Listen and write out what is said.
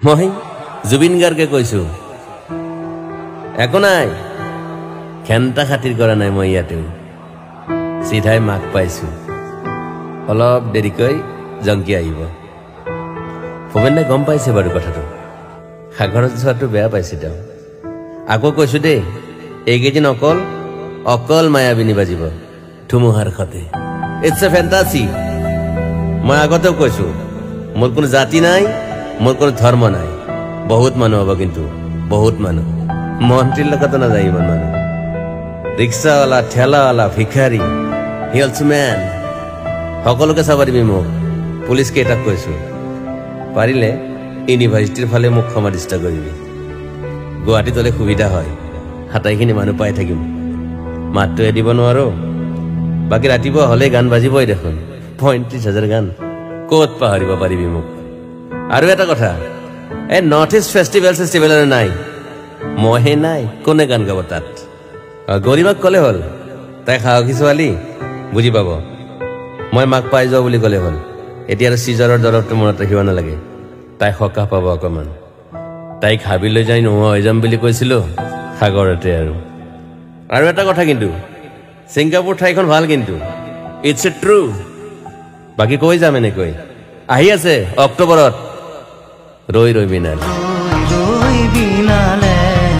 মই জুবিন গাৰ্গে কৈছো একো নাই খেন্তা খাতিৰ কৰা নাই মই ইয়াতেও চিধাই মাক পাইছো অলপ দেৰিকৈ জংকি আহিব ভৱেনে গম পাইছে বাৰু কথাটো সাগৰত যোৱাটো বেয়া পাইছে তেওঁ আকৌ কৈছো দেই এইকেইদিন অকল মায়াবিনী বাজিব ধুমুহাৰ খতে ইটছ এ ফেণ্টাসি মই আগতেও কৈছো মোৰ কোনো জাতি নাই মোৰ কোনো ধৰ্ম নাই বহুত মানুহ হ'ব কিন্তু বহুত মানুহ মন্ত্ৰীৰ লগত নাযায় ইমান মানুহ ৰিক্সাৱালা ঠেলাৱালা ভিখাৰী হিলছমেন সকলোকে চাব দিবি মোক পুলিচ কেইটাক কৈছো পাৰিলে ইউনিভাৰ্চিটিৰ ফালে মোক সমাধিস্থ কৰিবি গুৱাহাটীত হ'লে সুবিধা হয় হাতাইখিনি মানুহ পাই থাকিম মাতটোৱে দিব নোৱাৰো বাকী ৰাতিপুৱা হ'লে গান বাজিবই দেখোন ৩৫,০০০ গান ক'ত পাহৰিব পাৰিবি মোক আৰু এটা কথা এই নৰ্থ ইষ্ট ফেষ্টিভেল নাই মইহে নাই কোনে গান গাব তাত গৰিমাক ক'লে হ'ল তাই সাহসী ছোৱালী বুজি পাব মই মাক পাই যোৱা বুলি ক'লে হ'ল এতিয়া আৰু চিজাৰৰ দৰৱটো মনত ৰাখিব নালাগে তাই সকাহ পাব অকণমান তাইক হাবিলৈ যাই নোহোৱা হৈ যাম বুলি কৈছিলো সাগৰতে আৰু এটা কথা কিন্তু ছিংগাপুৰ ঠাইখন ভাল কিন্তু ইটছ এ ট্ৰু বাকী কৈ যাম এনেকৈ আহি আছে অক্টোবৰত ৰৈ ৰৈ বিনালে